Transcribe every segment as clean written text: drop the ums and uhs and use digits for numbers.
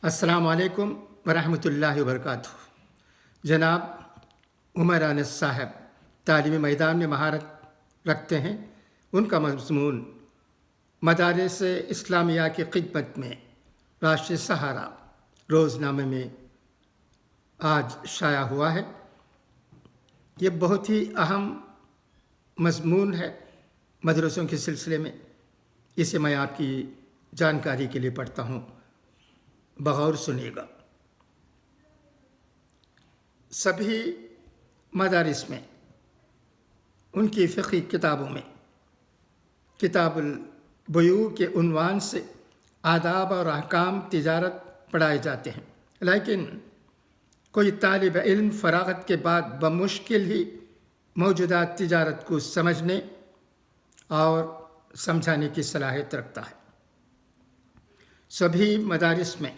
السلام علیکم ورحمۃ اللہ وبرکاتہ۔ جناب عمر انس صاحب تعلیمی میدان میں مہارت رکھتے ہیں۔ ان کا مضمون مدارس اسلامیہ کی خدمت میں راشٹریہ سہارا روزنامے میں آج شائع ہوا ہے۔ یہ بہت ہی اہم مضمون ہے مدرسوں کے سلسلے میں۔ اسے میں آپ کی جانکاری کے لیے پڑھتا ہوں، بغور سنیے گا۔ سبھی مدارس میں ان کی فقہی کتابوں میں کتاب البیوع کے عنوان سے آداب اور احکام تجارت پڑھائے جاتے ہیں، لیکن کوئی طالب علم فراغت کے بعد بمشکل ہی موجودہ تجارت کو سمجھنے اور سمجھانے کی صلاحیت رکھتا ہے۔ سبھی مدارس میں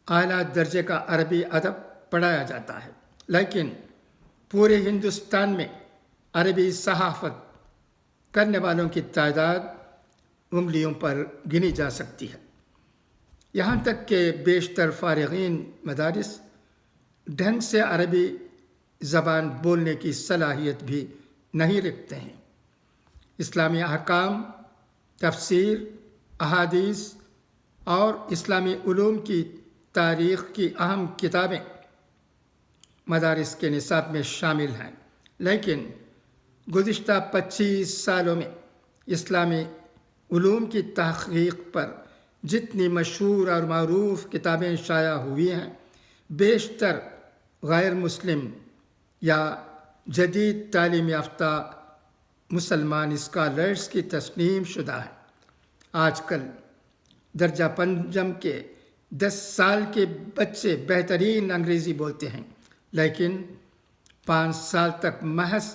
اعلیٰ درجے کا عربی ادب پڑھایا جاتا ہے، لیکن پورے ہندوستان میں عربی صحافت کرنے والوں کی تعداد انگلیوں پر گنی جا سکتی ہے۔ یہاں تک کہ بیشتر فارغین مدارس ڈھنگ سے عربی زبان بولنے کی صلاحیت بھی نہیں رکھتے ہیں۔ اسلامی احکام، تفسیر، احادیث اور اسلامی علوم کی تاریخ کی اہم کتابیں مدارس کے نصاب میں شامل ہیں، لیکن گزشتہ 25 سالوں میں اسلامی علوم کی تحقیق پر جتنی مشہور اور معروف کتابیں شائع ہوئی ہیں، بیشتر غیر مسلم یا جدید تعلیم یافتہ مسلمان اسکالرز کی تصنیف شدہ ہیں۔ آج کل درجہ پنجم کے 10 سال کے بچے بہترین انگریزی بولتے ہیں، لیکن 5 سال تک محض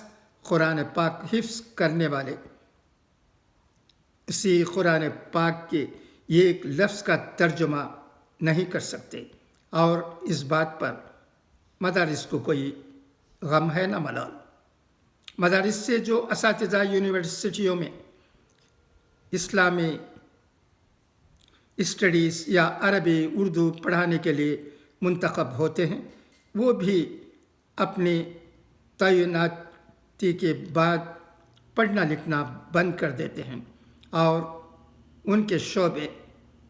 قرآن پاک حفظ کرنے والے اسی قرآن پاک کے ایک لفظ کا ترجمہ نہیں کر سکتے، اور اس بات پر مدارس کو کوئی غم ہے نہ ملال۔ مدارس سے جو اساتذہ یونیورسٹیوں میں اسلامی اسٹڈیز یا عربی اردو پڑھانے کے لیے منتخب ہوتے ہیں، وہ بھی اپنی تعیناتی کے بعد پڑھنا لکھنا بند کر دیتے ہیں، اور ان کے شعبے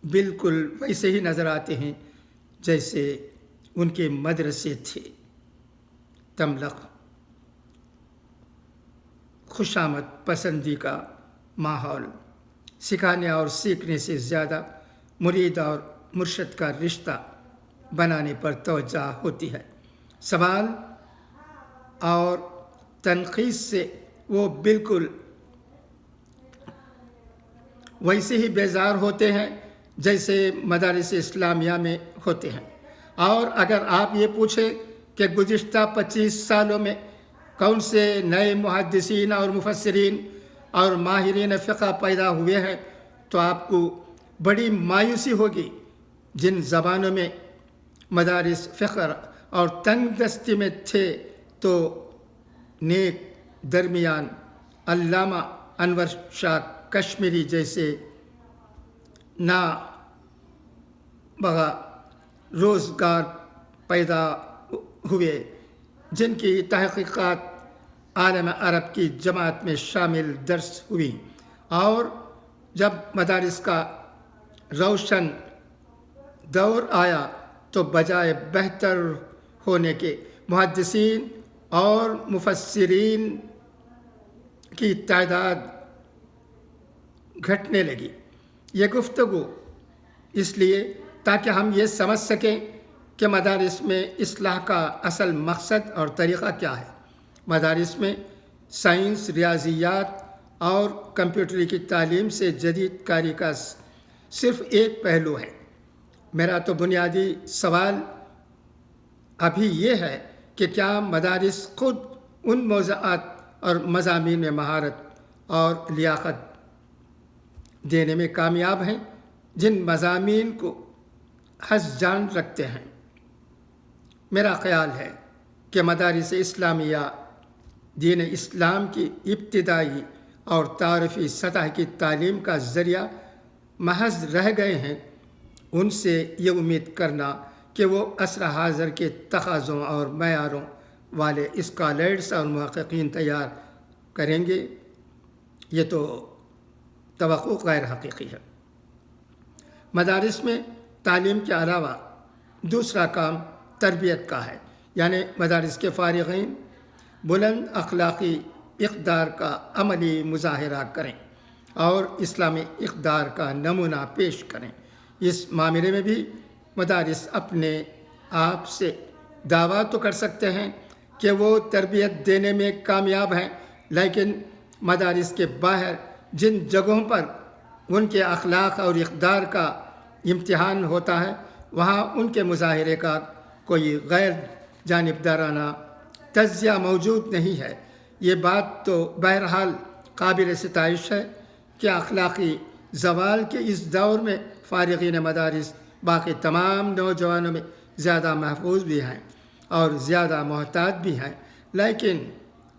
بالکل ویسے ہی نظر آتے ہیں جیسے ان کے مدرسے تھے۔ تملق خوشامد پسندی کا ماحول، سکھانے اور سیکھنے سے زیادہ مرید اور مرشد کا رشتہ بنانے پر توجہ ہوتی ہے۔ سوال اور تنقید سے وہ بالکل ویسے ہی بیزار ہوتے ہیں جیسے مدارس اسلامیہ میں ہوتے ہیں، اور اگر آپ یہ پوچھیں کہ گزشتہ 25 سالوں میں کون سے نئے محدثین اور مفسرین اور ماہرین فقہ پیدا ہوئے ہیں، تو آپ کو بڑی مایوسی ہوگی۔ جن زبانوں میں مدارس فخر اور تنگ دستی میں تھے، تو نیک درمیان علامہ انور شاہ کشمیری جیسے نابغہ روزگار پیدا ہوئے، جن کی تحقیقات عالم عرب کی جماعت میں شامل درس ہوئی، اور جب مدارس کا روشن دور آیا تو بجائے بہتر ہونے کے محدثین اور مفسرین کی تعداد گھٹنے لگی۔ یہ گفتگو اس لیے تاکہ ہم یہ سمجھ سکیں کہ مدارس میں اصلاح کا اصل مقصد اور طریقہ کیا ہے۔ مدارس میں سائنس، ریاضیات اور کمپیوٹر کی تعلیم سے جدید کاری کا صرف ایک پہلو ہے۔ میرا تو بنیادی سوال ابھی یہ ہے کہ کیا مدارس خود ان موضوعات اور مضامین میں مہارت اور لیاقت دینے میں کامیاب ہیں جن مضامین کو حظ جان رکھتے ہیں؟ میرا خیال ہے کہ مدارس اسلامیہ دین اسلام کی ابتدائی اور تعارفی سطح کی تعلیم کا ذریعہ محض رہ گئے ہیں۔ ان سے یہ امید کرنا کہ وہ عصر حاضر کے تقاضوں اور معیاروں والے اسکالرز اور محققین تیار کریں گے، یہ تو توقع غیر حقیقی ہے۔ مدارس میں تعلیم کے علاوہ دوسرا کام تربیت کا ہے، یعنی مدارس کے فارغین بلند اخلاقی اقدار کا عملی مظاہرہ کریں اور اسلامی اقدار کا نمونہ پیش کریں۔ اس معاملے میں بھی مدارس اپنے آپ سے دعویٰ تو کر سکتے ہیں کہ وہ تربیت دینے میں کامیاب ہیں، لیکن مدارس کے باہر جن جگہوں پر ان کے اخلاق اور اقدار کا امتحان ہوتا ہے، وہاں ان کے مظاہرے کا کوئی غیر جانبدارانہ تجزیہ موجود نہیں ہے۔ یہ بات تو بہرحال قابل ستائش ہے کہ اخلاقی زوال کے اس دور میں فارغین مدارس باقی تمام نوجوانوں میں زیادہ محفوظ بھی ہیں اور زیادہ محتاط بھی ہیں، لیکن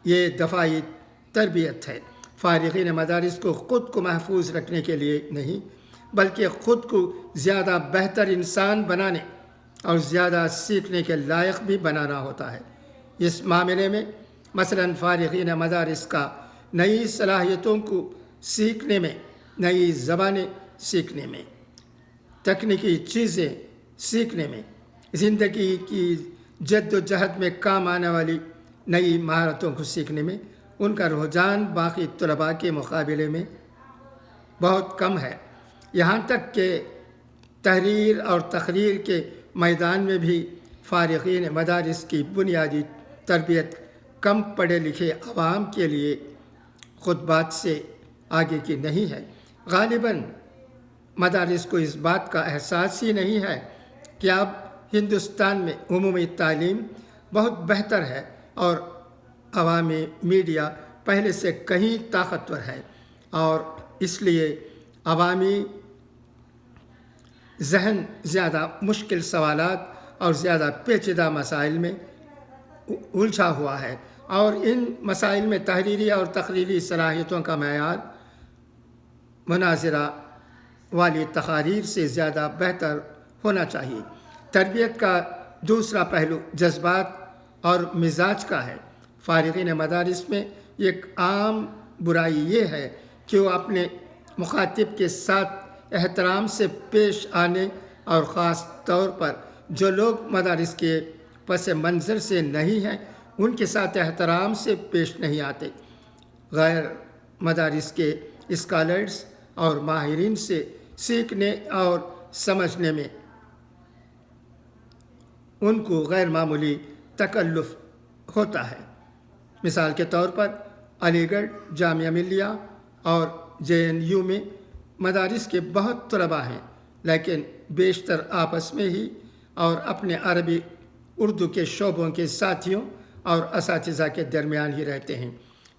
یہ دفاعی تربیت ہے۔ فارغین مدارس کو خود کو محفوظ رکھنے کے لیے نہیں، بلکہ خود کو زیادہ بہتر انسان بنانے اور زیادہ سیکھنے کے لائق بھی بنانا ہوتا ہے۔ اس معاملے میں مثلاً فارغین مدارس کا نئی صلاحیتوں کو سیکھنے میں، نئی زبانیں سیکھنے میں، تکنیکی چیزیں سیکھنے میں، زندگی کی جد و جہد میں کام آنے والی نئی مہارتوں کو سیکھنے میں ان کا رجحان باقی طلباء کے مقابلے میں بہت کم ہے۔ یہاں تک کہ تحریر اور تقریر کے میدان میں بھی فارغین مدارس کی بنیادی تربیت کم پڑھے لکھے عوام کے لیے خطبات سے آگے کی نہیں ہے۔ غالباً مدارس کو اس بات کا احساس ہی نہیں ہے کہ اب ہندوستان میں عمومی تعلیم بہت بہتر ہے اور عوامی میڈیا پہلے سے کہیں طاقتور ہے، اور اس لیے عوامی ذہن زیادہ مشکل سوالات اور زیادہ پیچیدہ مسائل میں الجھا ہوا ہے، اور ان مسائل میں تحریری اور تقریری صلاحیتوں کا معیار مناظرہ والی تقاریر سے زیادہ بہتر ہونا چاہیے۔ تربیت کا دوسرا پہلو جذبات اور مزاج کا ہے۔ فارغین مدارس میں ایک عام برائی یہ ہے کہ وہ اپنے مخاطب کے ساتھ احترام سے پیش آنے اور خاص طور پر جو لوگ مدارس کے پس منظر سے نہیں ہیں ان کے ساتھ احترام سے پیش نہیں آتے۔ غیر مدارس کے اسکالرز اور ماہرین سے سیکھنے اور سمجھنے میں ان کو غیر معمولی تکلف ہوتا ہے۔ مثال کے طور پر علی گڑھ، جامعہ ملیہ اور JNU میں مدارس کے بہت طلباء ہیں، لیکن بیشتر آپس میں ہی اور اپنے عربی اردو کے شعبوں کے ساتھیوں اور اساتذہ کے درمیان ہی رہتے ہیں۔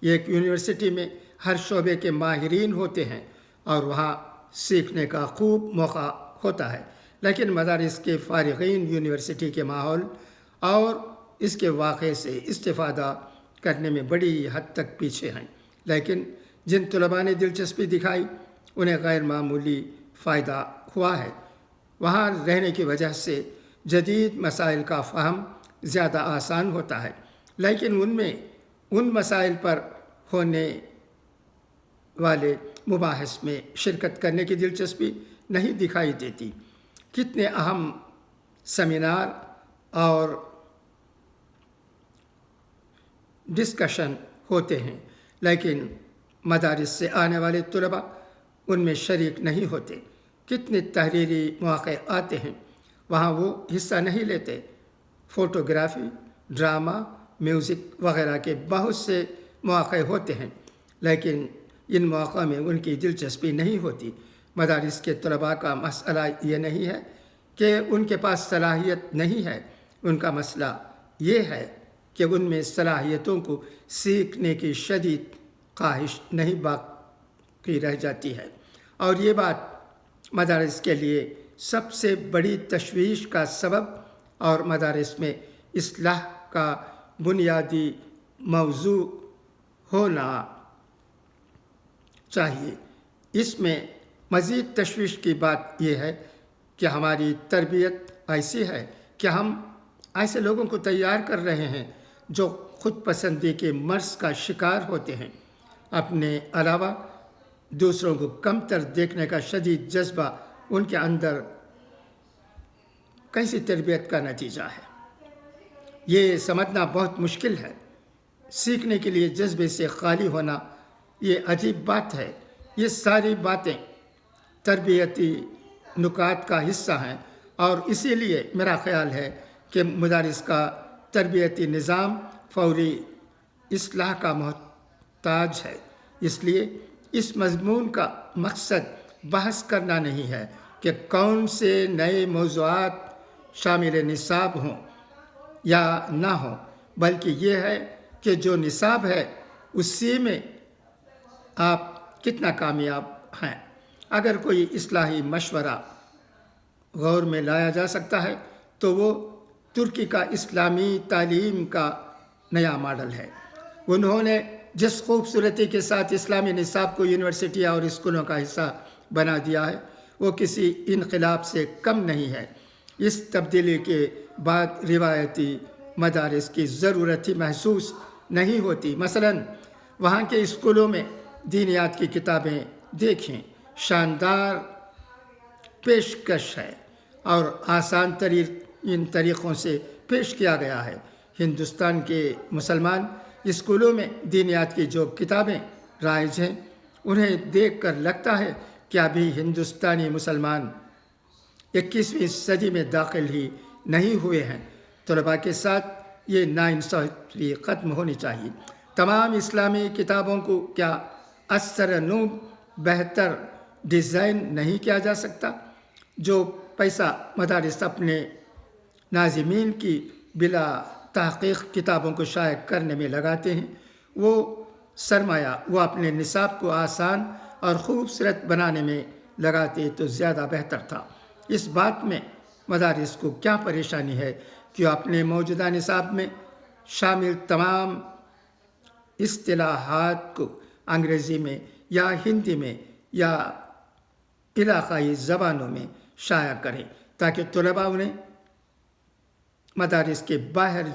ایک یونیورسٹی میں ہر شعبے کے ماہرین ہوتے ہیں اور وہاں سیکھنے کا خوب موقع ہوتا ہے، لیکن مدارس کے فارغین یونیورسٹی کے ماحول اور اس کے واقعے سے استفادہ کرنے میں بڑی حد تک پیچھے ہیں، لیکن جن طلباء نے دلچسپی دکھائی انہیں غیر معمولی فائدہ ہوا ہے۔ وہاں رہنے کی وجہ سے جدید مسائل کا فہم زیادہ آسان ہوتا ہے، لیکن ان میں ان مسائل پر ہونے والے مباحث میں شرکت کرنے کی دلچسپی نہیں دکھائی دیتی۔ کتنے اہم سیمینار اور ڈسکشن ہوتے ہیں، لیکن مدارس سے آنے والے طلباء ان میں شریک نہیں ہوتے۔ کتنے تحریری مواقع آتے ہیں، وہاں وہ حصہ نہیں لیتے۔ فوٹوگرافی، ڈرامہ، میوزک وغیرہ کے بہت سے مواقع ہوتے ہیں، لیکن ان مواقع میں ان کی دلچسپی نہیں ہوتی۔ مدارس کے طلباء کا مسئلہ یہ نہیں ہے کہ ان کے پاس صلاحیت نہیں ہے، ان کا مسئلہ یہ ہے کہ ان میں صلاحیتوں کو سیکھنے کی شدید خواہش نہیں باقی رہ جاتی ہے، اور یہ بات مدارس کے لیے سب سے بڑی تشویش کا سبب اور مدارس میں اصلاح کا بنیادی موضوع ہونا چاہیے۔ اس میں مزید تشویش کی بات یہ ہے کہ ہماری تربیت ایسی ہے کہ ہم ایسے لوگوں کو تیار کر رہے ہیں جو خود پسندی کے مرض کا شکار ہوتے ہیں. اپنے علاوہ دوسروں کو کمتر دیکھنے کا شدید جذبہ ان کے اندر کیسی تربیت کا نتیجہ ہے؟ یہ سمجھنا بہت مشکل ہے. سیکھنے کے لیے جذبے سے خالی ہونا یہ عجیب بات ہے. یہ ساری باتیں تربیتی نکات کا حصہ ہیں، اور اسی لیے میرا خیال ہے کہ مدارس کا تربیتی نظام فوری اصلاح کا محتاج ہے. اس لیے اس مضمون کا مقصد بحث کرنا نہیں ہے کہ کون سے نئے موضوعات شامل نصاب ہوں یا نہ ہوں، بلکہ یہ ہے کہ جو نصاب ہے اسی میں آپ کتنا کامیاب ہیں. اگر کوئی اصلاحی مشورہ غور میں لایا جا سکتا ہے تو وہ ترکی کا اسلامی تعلیم کا نیا ماڈل ہے. انہوں نے جس خوبصورتی کے ساتھ اسلامی نصاب کو یونیورسٹی اور اسکولوں کا حصہ بنا دیا ہے وہ کسی انقلاب سے کم نہیں ہے. اس تبدیلی کے بعد روایتی مدارس کی ضرورت ہی محسوس نہیں ہوتی. مثلاً وہاں کے اسکولوں میں دینیات کی کتابیں دیکھیں، شاندار پیشکش ہے اور آسان ترین طریقوں سے پیش کیا گیا ہے. ہندوستان کے مسلمان اسکولوں میں دینیات کی جو کتابیں رائج ہیں انہیں دیکھ کر لگتا ہے کہ ابھی ہندوستانی مسلمان 21ویں صدی میں داخل ہی نہیں ہوئے ہیں. طلباء کے ساتھ یہ ناانصافی ختم ہونی چاہیے. تمام اسلامی کتابوں کو کیا اثر نو بہتر ڈیزائن نہیں کیا جا سکتا؟ جو پیسہ مدارس اپنے ناظمین کی بلا تحقیق کتابوں کو شائع کرنے میں لگاتے ہیں، وہ سرمایہ وہ اپنے نصاب کو آسان اور خوبصورت بنانے میں لگاتے تو زیادہ بہتر تھا. اس بات میں مدارس کو کیا پریشانی ہے کہ وہ اپنے موجودہ نصاب میں شامل تمام اصطلاحات کو انگریزی میں یا ہندی میں یا علاقائی زبانوں میں شائع کریں تاکہ طلباء انہیں مدارس کے باہر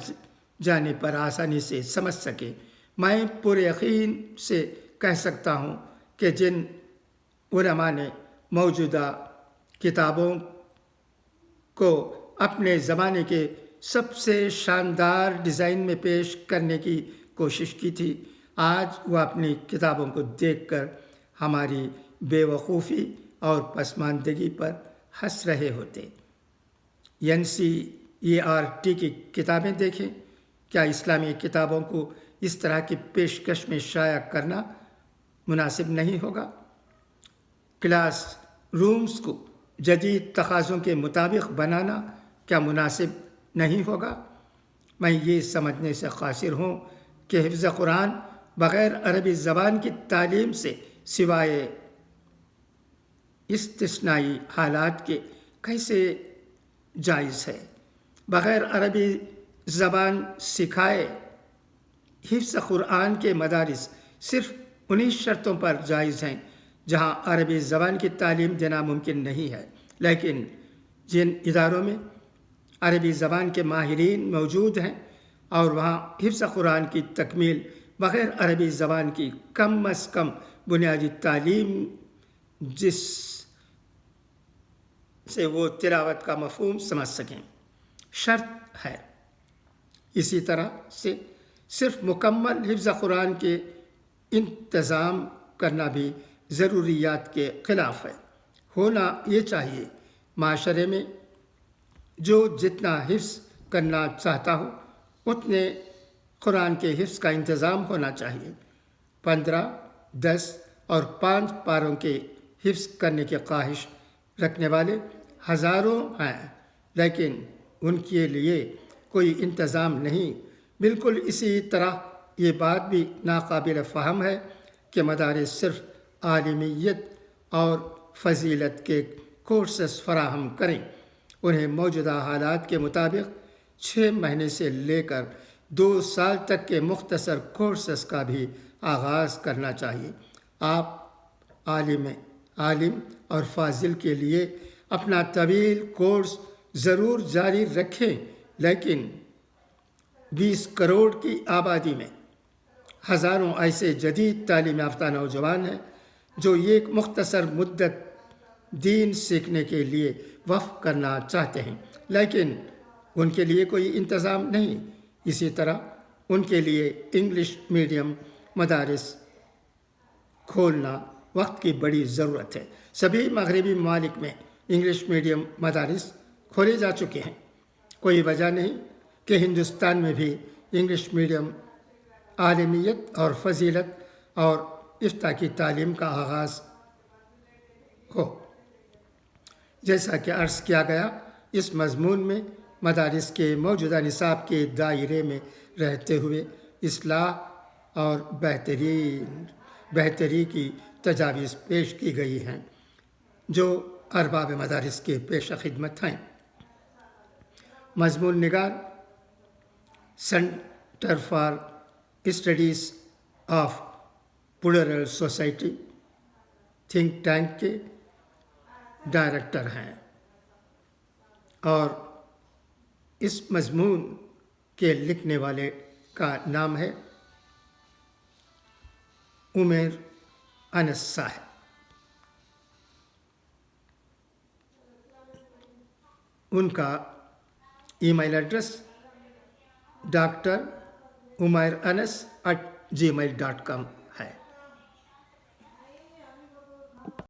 جانے پر آسانی سے سمجھ سکیں. میں پورے یقین سے کہہ سکتا ہوں کہ جن علماء نے موجودہ کتابوں کو اپنے زمانے کے سب سے شاندار ڈیزائن میں پیش کرنے کی کوشش کی تھی، آج وہ اپنی کتابوں کو دیکھ کر ہماری بے وقوفی اور پسماندگی پر ہنس رہے ہوتے. NCERT کی کتابیں دیکھیں. کیا اسلامی کتابوں کو اس طرح کی پیشکش میں شائع کرنا مناسب نہیں ہوگا؟ کلاس رومز کو جدید تقاضوں کے مطابق بنانا کیا مناسب نہیں ہوگا؟ میں یہ سمجھنے سے قاصر ہوں کہ حفظ قرآن بغیر عربی زبان کی تعلیم سے سوائے استثنائی حالات کے کیسے جائز ہے. بغیر عربی زبان سکھائے حفظ قرآن کے مدارس صرف انہی شرطوں پر جائز ہیں جہاں عربی زبان کی تعلیم دینا ممکن نہیں ہے. لیکن جن اداروں میں عربی زبان کے ماہرین موجود ہیں اور وہاں حفظ قرآن کی تکمیل بغیر عربی زبان کی کم از کم بنیادی تعلیم جس سے وہ تلاوت کا مفہوم سمجھ سکیں شرط ہے. اسی طرح سے صرف مکمل حفظ قرآن کے انتظام کرنا بھی ضروریات کے خلاف ہے. ہونا یہ چاہیے معاشرے میں جو جتنا حفظ کرنا چاہتا ہو اتنے قرآن کے حفظ کا انتظام ہونا چاہیے. 15، 10 اور 5 پاروں کے حفظ کرنے کی خواہش رکھنے والے ہزاروں ہیں لیکن ان کے لیے کوئی انتظام نہیں. بالکل اسی طرح یہ بات بھی ناقابل فہم ہے کہ مدارس صرف عالمیت اور فضیلت کے کورسز فراہم کریں. انہیں موجودہ حالات کے مطابق 6 مہینے سے لے کر 2 سال تک کے مختصر کورسز کا بھی آغاز کرنا چاہیے. آپ عالم اور فاضل کے لیے اپنا طویل کورس ضرور جاری رکھیں، لیکن 20 کروڑ کی آبادی میں ہزاروں ایسے جدید تعلیم یافتہ نوجوان ہیں جو ایک مختصر مدت دین سیکھنے کے لیے وقف کرنا چاہتے ہیں، لیکن ان کے لیے کوئی انتظام نہیں۔ اسی طرح ان کے لیے انگلش میڈیم مدارس کھولنا وقت کی بڑی ضرورت ہے۔ سبھی مغربی ممالک میں انگلش میڈیم مدارس کھولے جا چکے ہیں۔ کوئی وجہ نہیں کہ ہندوستان میں بھی انگلش میڈیم عالمیت اور فضیلت اور افتاح کی تعلیم کا آغاز ہو۔ جیسا کہ عرض کیا گیا، اس مضمون میں مدارس کے موجودہ نصاب کے دائرے میں رہتے ہوئے اصلاح اور بہتری کی تجاویز پیش کی گئی ہیں جو ارباب مدارس کے پیش خدمت ہیں۔ مضمون نگار centre for studies of plural society think tank کے ڈائریکٹر ہیں، اور اس مضمون کے لکھنے والے کا نام ہے عمیر انس صاحب۔ ان کا ای میل ایڈریس drUmairAnas@gmail.com